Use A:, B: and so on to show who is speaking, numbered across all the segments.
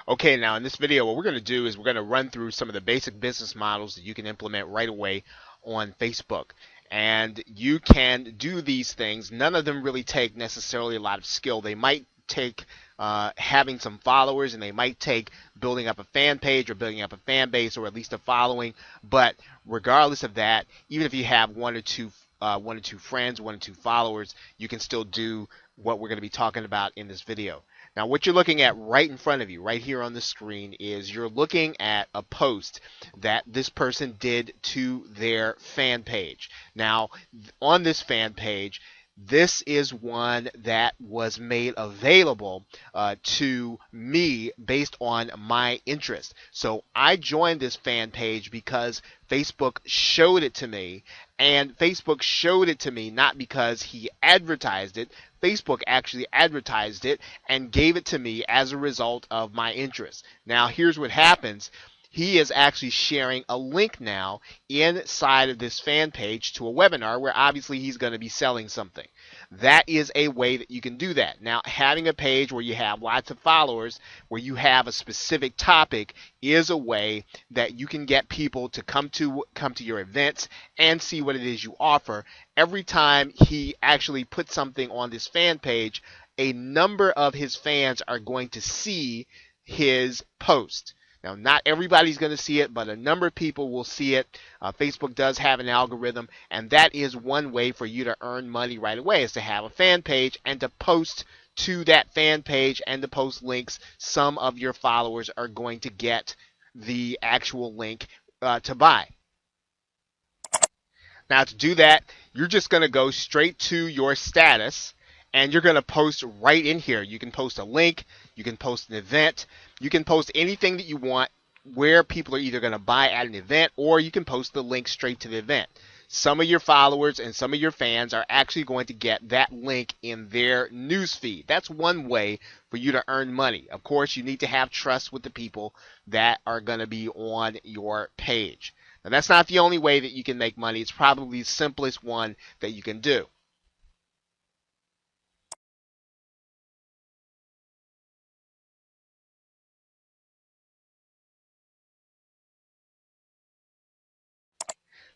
A: Okay, now in this video, what we're going to do is we're going to run through some of the basic business models that you can implement right away on Facebook. And you can do these things. None of them really take necessarily a lot of skill. They might take having some followers, and they might take building up a fan page or building up a fan base or at least a following. But regardless of that, even if you have one or two friends, one or two followers, you can still do what we're going to be talking about in this video. Now, what you're looking at right in front of you, right here on the screen, is you're looking at a post that this person did to their fan page. Now, on this fan page, this is one that was made available to me based on my interest. So I joined this fan page because Facebook showed it to me, and Facebook showed it to me not because he advertised it. Facebook actually advertised it and gave it to me as a result of my interest. Now, here's what happens. He is actually sharing a link now inside of this fan page to a webinar where obviously he's going to be selling something. That is a way that you can do that. Now, having a page where you have lots of followers, where you have a specific topic, is a way that you can get people to come to your events and see what it is you offer. Every time he actually puts something on this fan page, a number of his fans are going to see his post. Now, not everybody's going to see it, but a number of people will see it. Facebook does have an algorithm, and that is one way for you to earn money right away, is to have a fan page and to post to that fan page and to post links. Some of your followers are going to get the actual link to buy. Now, to do that, you're just going to go straight to your status, and you're going to post right in here. You can post a link, you can post an event, you can post anything that you want where people are either going to buy at an event, or you can post the link straight to the event. Some of your followers and some of your fans are actually going to get that link in their news feed. That's one way for you to earn money. Of course, you need to have trust with the people that are going to be on your page. Now, that's not the only way that you can make money. It's probably the simplest one that you can do.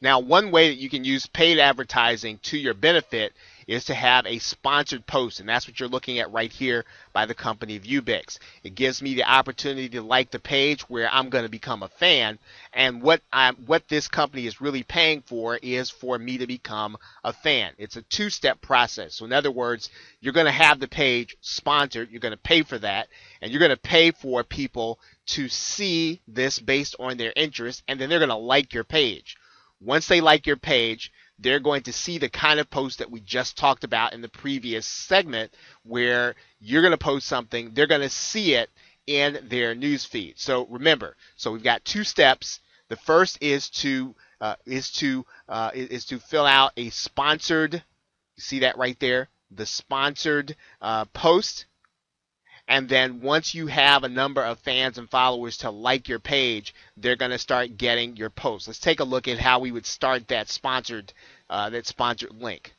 A: Now, one way that you can use paid advertising to your benefit is to have a sponsored post, and that's what you're looking at right here by the company Viewbix. It gives me the opportunity to like the page where I'm going to become a fan, and what this company is really paying for is for me to become a fan. It's a two-step process. So in other words, you're going to have the page sponsored, you're going to pay for that, and you're going to pay for people to see this based on their interest, and then they're going to like your page. Once they like your page, they're going to see the kind of post that we just talked about in the previous segment, where you're going to post something, they're going to see it in their news feed. So remember, we've got two steps. The first is to fill out a sponsored. You see that right there, the sponsored post. And then once you have a number of fans and followers to like your page, they're going to start getting your posts. Let's take a look at how we would start that sponsored link.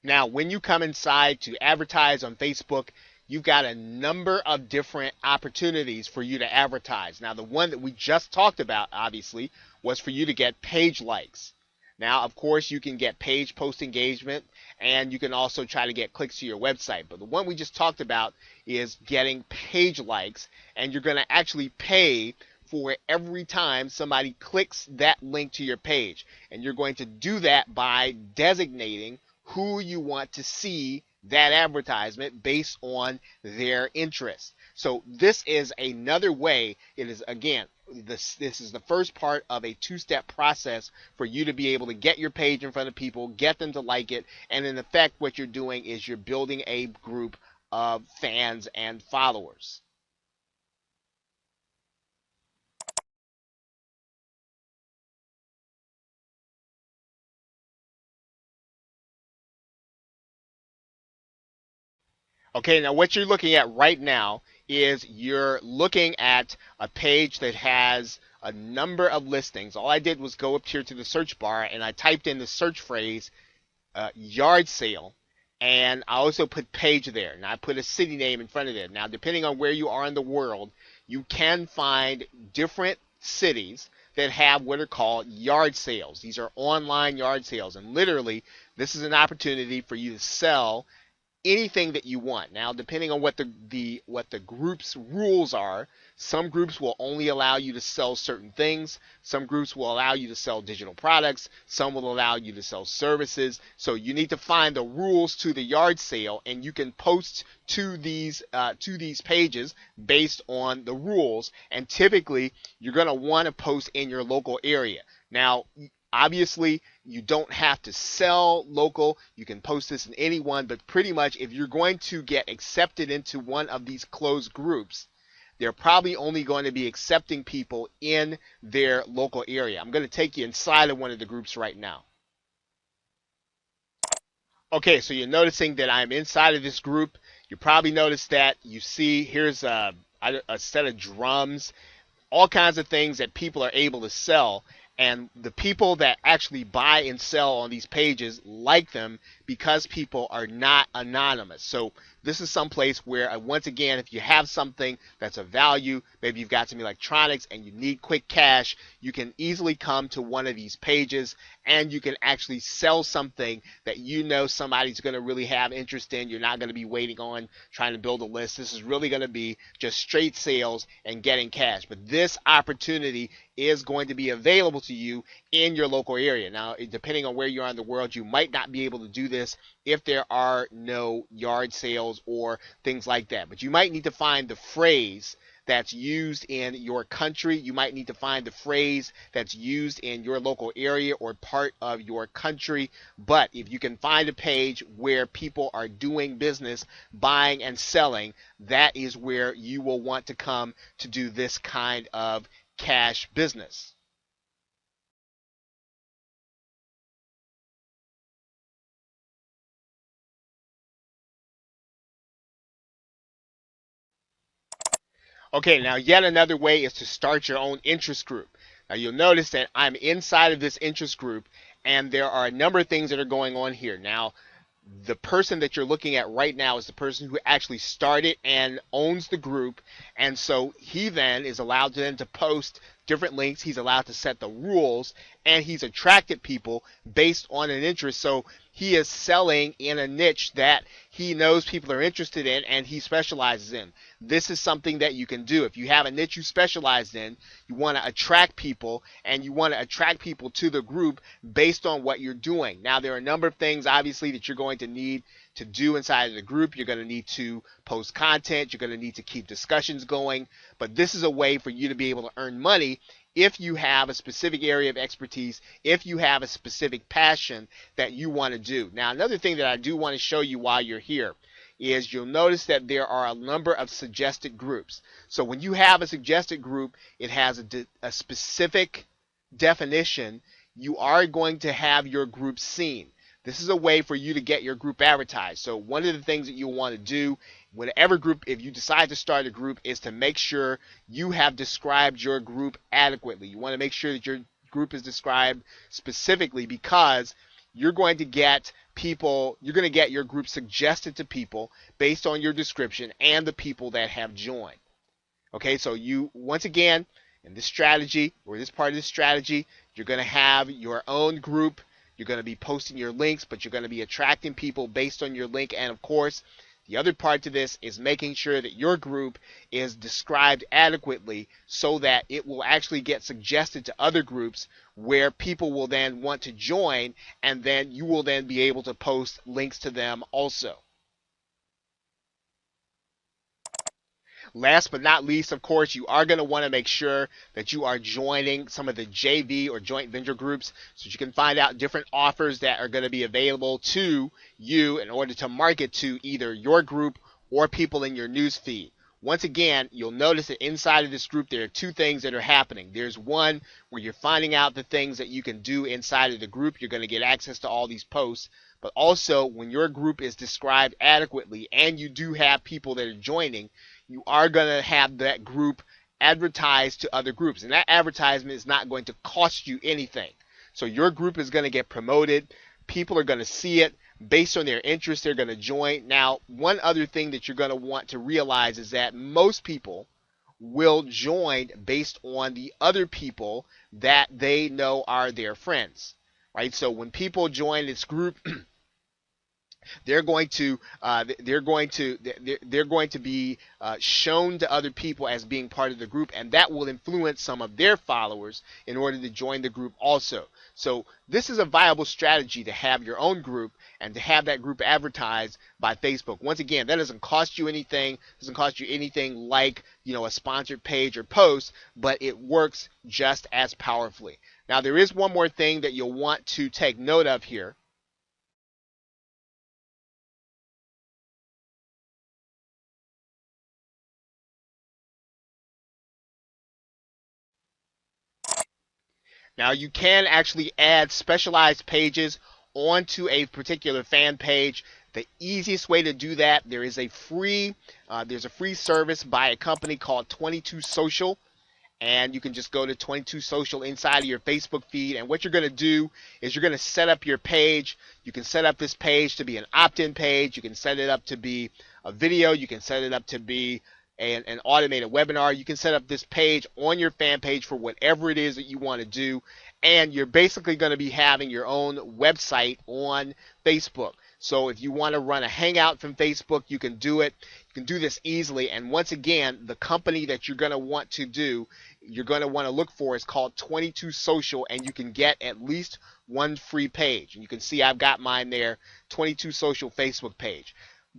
A: Now, when you come inside to advertise on Facebook, you've got a number of different opportunities for you to advertise. Now, the one that we just talked about, obviously, was for you to get page likes. Now, of course, you can get page post engagement, and you can also try to get clicks to your website. But the one we just talked about is getting page likes, and you're going to actually pay for every time somebody clicks that link to your page. And you're going to do that by designating who you want to see that advertisement based on their interest. So this is another way. It is, again, this is the first part of a two-step process for you to be able to get your page in front of people, get them to like it, and in effect what you're doing is you're building a group of fans and followers. Okay, now what you're looking at right now is you're looking at a page that has a number of listings. All I did was go up here to the search bar and I typed in the search phrase yard sale, and I also put page there. Now I put a city name in front of it. Now depending on where you are in the world, you can find different cities that have what are called yard sales. These are online yard sales, and literally this is an opportunity for you to sell anything that you want. Now, depending on what the group's rules are, some groups will only allow you to sell certain things. Some groups will allow you to sell digital products. Some will allow you to sell services. So you need to find the rules to the yard sale, and you can post to these pages based on the rules. And typically, you're going to want to post in your local area. Now, obviously, you don't have to sell local. You can post this in any one, but pretty much if you're going to get accepted into one of these closed groups, they're probably only going to be accepting people in their local area. I'm going to take you inside of one of the groups right now. Okay, so you're noticing that I'm inside of this group. You probably noticed that you see here's a set of drums, all kinds of things that people are able to sell. And the people that actually buy and sell on these pages like them because people are not anonymous. So this is some place where, once again, if you have something that's of value, maybe you've got some electronics and you need quick cash, you can easily come to one of these pages and you can actually sell something that you know somebody's going to really have interest in. You're not going to be waiting on trying to build a list. This is really going to be just straight sales and getting cash. But this opportunity is going to be available to you in your local area. Now, depending on where you are in the world, you might not be able to do this if there are no yard sales or things like that. But you might need to find the phrase that's used in your country. You might need to find the phrase that's used in your local area or part of your country. But if you can find a page where people are doing business, buying and selling, that is where you will want to come to do this kind of cash business. Okay, now yet another way is to start your own interest group. Now you'll notice that I'm inside of this interest group and there are a number of things that are going on here. Now, the person that you're looking at right now is the person who actually started and owns the group, and so he then is allowed to post different links. He's allowed to set the rules, and he's attracted people based on an interest. So he is selling in a niche that he knows people are interested in and he specializes in. This is something that you can do. If you have a niche you specialize in, you want to attract people, and you want to attract people to the group based on what you're doing. Now, there are a number of things, obviously, that you're going to need to do inside of the group. You're going to need to post content. You're going to need to keep discussions going. But this is a way for you to be able to earn money if you have a specific area of expertise, if you have a specific passion that you want to do. Now, another thing that I do want to show you while you're here is you'll notice that there are a number of suggested groups. So when you have a suggested group, it has a specific definition. You are going to have your group seen. This is a way for you to get your group advertised. So one of the things that you'll want to do, whatever group, if you decide to start a group, is to make sure you have described your group adequately. You want to make sure that your group is described specifically, because you're going to get people, you're going to get your group suggested to people based on your description and the people that have joined. Okay, so you, once again, in this strategy, or this part of this strategy, you're going to have your own group. You're going to be posting your links, but you're going to be attracting people based on your link. And of course, the other part to this is making sure that your group is described adequately so that it will actually get suggested to other groups where people will then want to join, and then you will then be able to post links to them also. Last but not least, of course, you are going to want to make sure that you are joining some of the JV or joint venture groups so that you can find out different offers that are going to be available to you in order to market to either your group or people in your news feed. Once again, you'll notice that inside of this group there are two things that are happening. There's one where you're finding out the things that you can do inside of the group. You're going to get access to all these posts. But also, when your group is described adequately and you do have people that are joining, you are going to have that group advertise to other groups. And that advertisement is not going to cost you anything. So your group is going to get promoted. People are going to see it. Based on their interest, they're going to join. Now, one other thing that you're going to want to realize is that most people will join based on the other people that they know are their friends, right? So when people join this group, they're going to be shown to other people as being part of the group, and that will influence some of their followers in order to join the group also. So this is a viable strategy to have your own group and to have that group advertised by Facebook. Once again, that doesn't cost you anything. Doesn't cost you anything like, you know, a sponsored page or post, but it works just as powerfully. Now, there is one more thing that you'll want to take note of here. Now you can actually add specialized pages onto a particular fan page. The easiest way to do that, there's a free service by a company called 22 Social, and you can just go to 22 Social inside of your Facebook feed, and what you're going to do is you're going to set up your page. You can set up this page to be an opt-in page. You can set it up to be a video. You can set it up to be an automated webinar. You can set up this page on your fan page for whatever it is that you want to do, and you're basically going to be having your own website on Facebook. So if you want to run a hangout from Facebook, you can do it. You can do this easily, and once again, the company that you're going to want to look for is called 22 Social, and you can get at least one free page. And you can see I've got mine there, 22 Social Facebook page.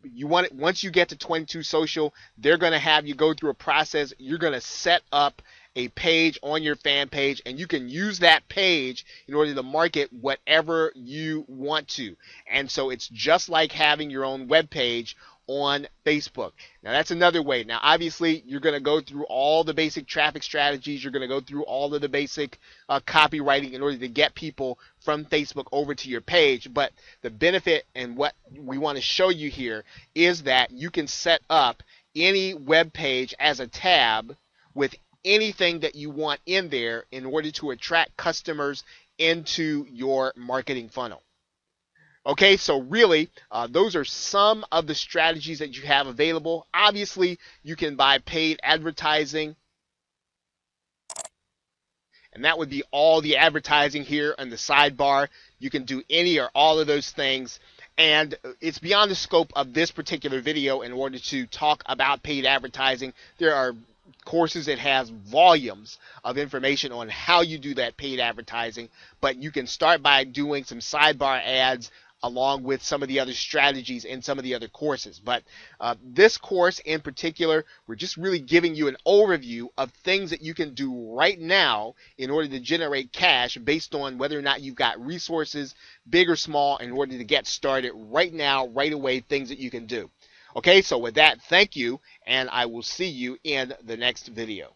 A: You want it, once you get to 22 Social, they're going to have you go through a process. You're going to set up a page on your fan page, and you can use that page in order to market whatever you want to. And so it's just like having your own web page on Facebook. Now that's another way. Now obviously you're going to go through all the basic traffic strategies. You're going to go through all of the basic copywriting in order to get people from Facebook over to your page. But the benefit and what we want to show you here is that you can set up any web page as a tab with anything that you want in there in order to attract customers into your marketing funnel. Okay, so really, those are some of the strategies that you have available. Obviously, you can buy paid advertising, and that would be all the advertising here on the sidebar. You can do any or all of those things, and it's beyond the scope of this particular video in order to talk about paid advertising. There are courses that has volumes of information on how you do that paid advertising, but you can start by doing some sidebar ads along with some of the other strategies in some of the other courses. But this course in particular, we're just really giving you an overview of things that you can do right now in order to generate cash based on whether or not you've got resources, big or small, in order to get started right now, right away, things that you can do. Okay, so with that, thank you, and I will see you in the next video.